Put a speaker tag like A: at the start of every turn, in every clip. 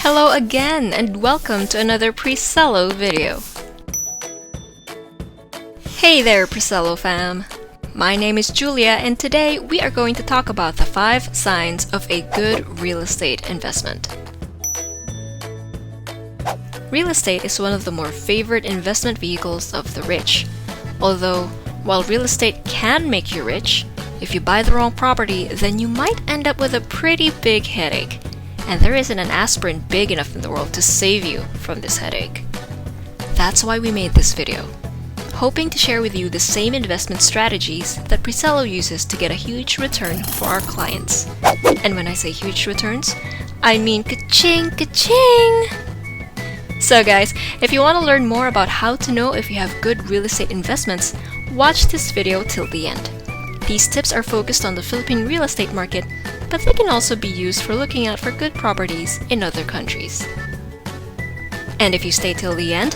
A: Hello again and welcome to another Presello video. Hey there Presello Fam! My name is Julia and today we are going to talk about the 5 signs of a good real estate investment. Real estate is one of the more favored investment vehicles of the rich. Although, while real estate can make you rich, if you buy the wrong property, then you might end up with a pretty big headache. And there isn't an aspirin big enough in the world to save you from this headache. That's why we made this video, hoping to share with you the same investment strategies that Presello uses to get a huge return for our clients. And when I say huge returns, I mean ka-ching, ka-ching! So guys, if you want to learn more about how to know if you have good real estate investments, watch this video till the end. These tips are focused on the Philippine real estate market, but they can also be used for looking out for good properties in other countries. And if you stay till the end,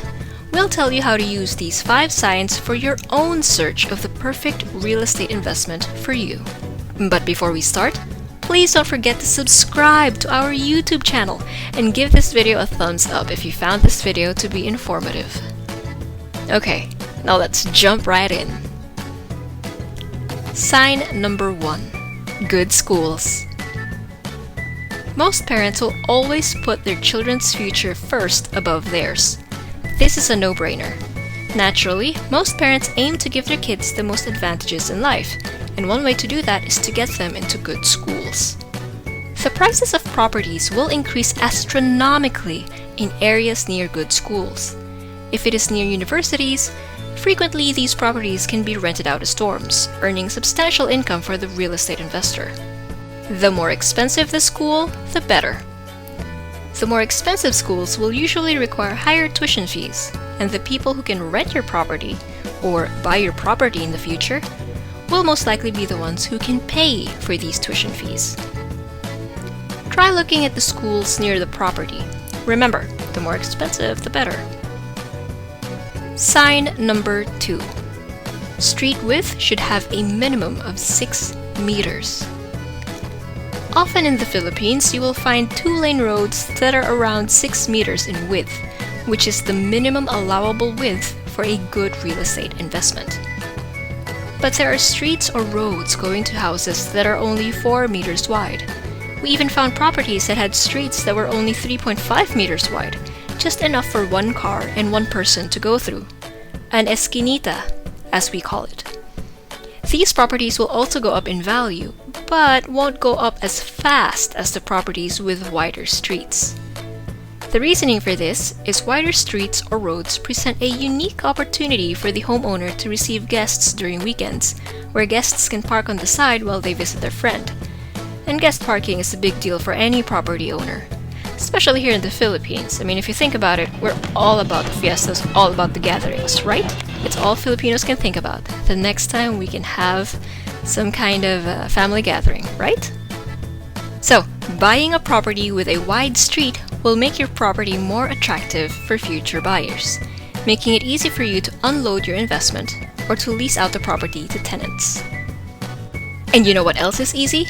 A: we'll tell you how to use these 5 signs for your own search of the perfect real estate investment for you. But before we start, please don't forget to subscribe to our YouTube channel and give this video a thumbs up if you found this video to be informative. Okay, now let's jump right in. Sign number 1. Good schools. Most parents will always put their children's future first above theirs. This is a no-brainer. Naturally, most parents aim to give their kids the most advantages in life, and one way to do that is to get them into good schools. The prices of properties will increase astronomically in areas near good schools. If it is near universities, frequently these properties can be rented out as dorms, earning substantial income for the real estate investor. The more expensive the school, the better. The more expensive schools will usually require higher tuition fees, and the people who can rent your property, or buy your property in the future, will most likely be the ones who can pay for these tuition fees. Try looking at the schools near the property. Remember, the more expensive, the better. Sign number 2. Street width should have a minimum of 6 meters. Often in the Philippines, you will find 2-lane roads that are around 6 meters in width, which is the minimum allowable width for a good real estate investment. But there are streets or roads going to houses that are only 4 meters wide. We even found properties that had streets that were only 3.5 meters wide, just enough for 1 car and 1 person to go through. An esquinita, as we call it. These properties will also go up in value, but won't go up as fast as the properties with wider streets. The reasoning for this is wider streets or roads present a unique opportunity for the homeowner to receive guests during weekends, where guests can park on the side while they visit their friend. And guest parking is a big deal for any property owner, especially here in the Philippines. I mean, if you think about it, we're all about the fiestas, all about the gatherings, right? It's all Filipinos can think about. The next time we can have some kind of family gathering, right? So, buying a property with a wide street will make your property more attractive for future buyers, making it easy for you to unload your investment or to lease out the property to tenants. And you know what else is easy?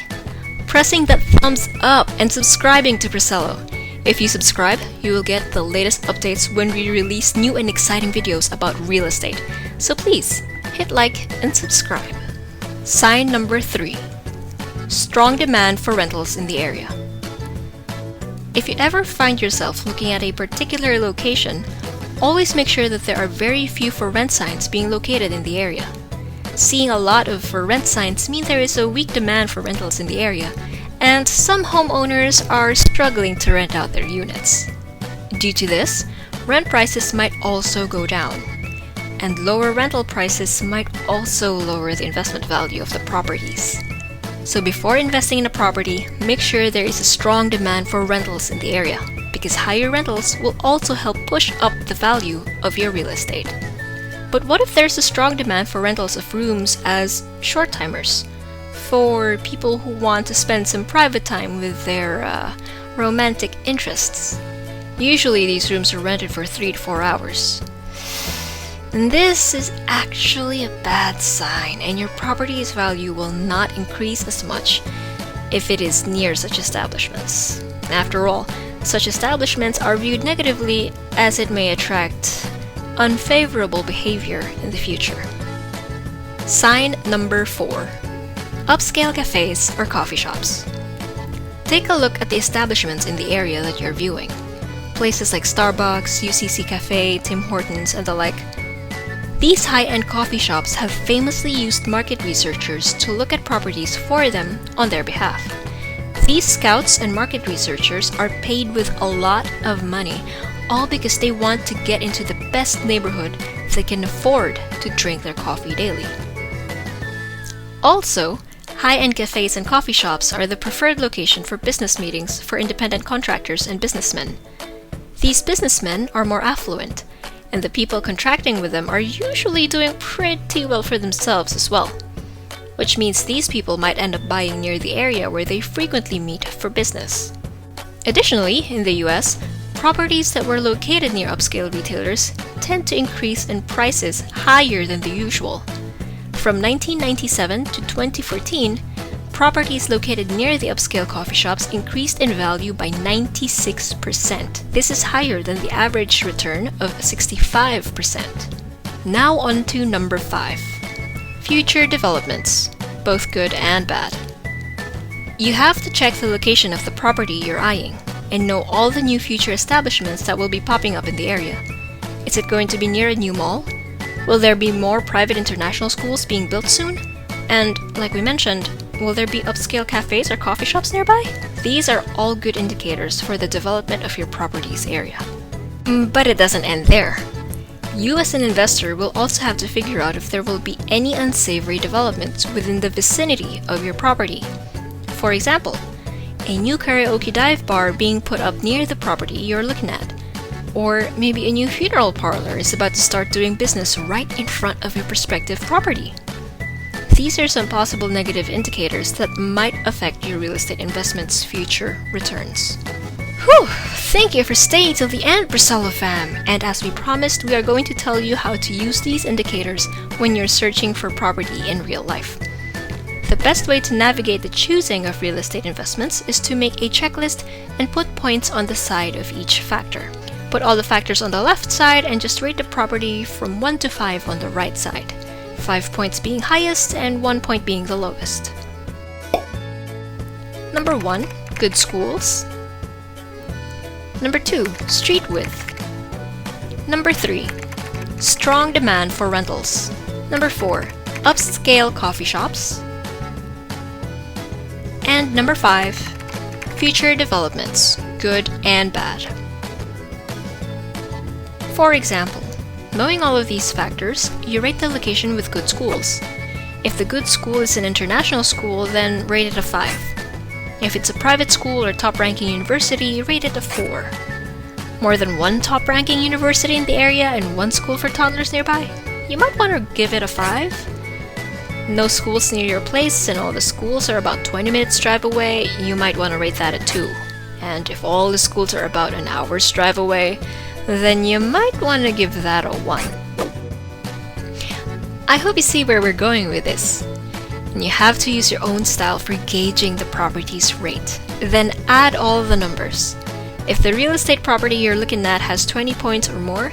A: Pressing that thumbs up and subscribing to Presello. If you subscribe, you will get the latest updates when we release new and exciting videos about real estate. So please, hit like and subscribe. Sign number 3. Strong demand for rentals in the area. If you ever find yourself looking at a particular location, always make sure that there are very few for rent signs being located in the area. Seeing a lot of for rent signs mean there is a weak demand for rentals in the area, and some homeowners are struggling to rent out their units. Due to this, rent prices might also go down, and lower rental prices might also lower the investment value of the properties. So before investing in a property, make sure there is a strong demand for rentals in the area, because higher rentals will also help push up the value of your real estate. But what if there's a strong demand for rentals of rooms as short-timers? For people who want to spend some private time with their romantic interests. Usually these rooms are rented for 3 to 4 hours. And this is actually a bad sign, and your property's value will not increase as much if it is near such establishments. After all, Such establishments are viewed negatively as it may attract unfavorable behavior in the future. Sign number 4. Upscale cafes or coffee shops. Take a look at the establishments in the area that you're viewing. Places like Starbucks, UCC Cafe, Tim Hortons, and the like. These high-end coffee shops have famously used market researchers to look at properties for them on their behalf. These scouts and market researchers are paid with a lot of money, all because they want to get into the best neighborhood they can afford to drink their coffee daily. Also, high-end cafes and coffee shops are the preferred location for business meetings for independent contractors and businessmen. These businessmen are more affluent, and the people contracting with them are usually doing pretty well for themselves as well, which means these people might end up buying near the area where they frequently meet for business. Additionally, in the US, properties that were located near upscale retailers tend to increase in prices higher than the usual. From 1997 to 2014, properties located near the upscale coffee shops increased in value by 96%. This is higher than the average return of 65%. Now on to number 5. Future developments, both good and bad. You have to check the location of the property you're eyeing and know all the new future establishments that will be popping up in the area. Is it going to be near a new mall? Will there be more private international schools being built soon? And, like we mentioned, will there be upscale cafes or coffee shops nearby? These are all good indicators for the development of your property's area. But it doesn't end there. You as an investor will also have to figure out if there will be any unsavory developments within the vicinity of your property. For example, a new karaoke dive bar being put up near the property you're looking at. Or maybe a new funeral parlor is about to start doing business right in front of your prospective property. These are some possible negative indicators that might affect your real estate investment's future returns. Whew! Thank you for staying till the end, Presello Fam! And as we promised, we are going to tell you how to use these indicators when you're searching for property in real life. The best way to navigate the choosing of real estate investments is to make a checklist and put points on the side of each factor. Put all the factors on the left side and just rate the property from 1 to 5 on the right side. 5 points being highest and 1 point being the lowest. Number 1, good schools. Number 2, street width. Number 3, strong demand for rentals. Number 4, upscale coffee shops. And number 5, future developments, good and bad. For example, knowing all of these factors, you rate the location with good schools. If the good school is an international school, then rate it a 5. If it's a private school or top-ranking university, rate it a 4. More than one top-ranking university in the area and one school for toddlers nearby? You might want to give it a 5. No schools near your place and all the schools are about 20 minutes drive away, you might want to rate that a 2. And if all the schools are about an hour's drive away, then you might want to give that a 1. I hope you see where we're going with this. And you have to use your own style for gauging the property's rate. Then add all the numbers. If the real estate property you're looking at has 20 points or more,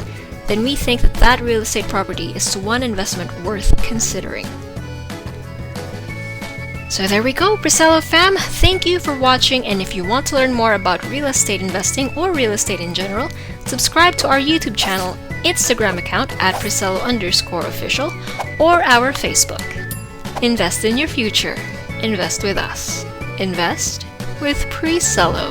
A: then we think that that real estate property is one investment worth considering. So there we go, Presello Fam! Thank you for watching, and if you want to learn more about real estate investing or real estate in general, subscribe to our YouTube channel, Instagram account at Presello_official, or our Facebook. Invest in your future. Invest with us. Invest with Presello.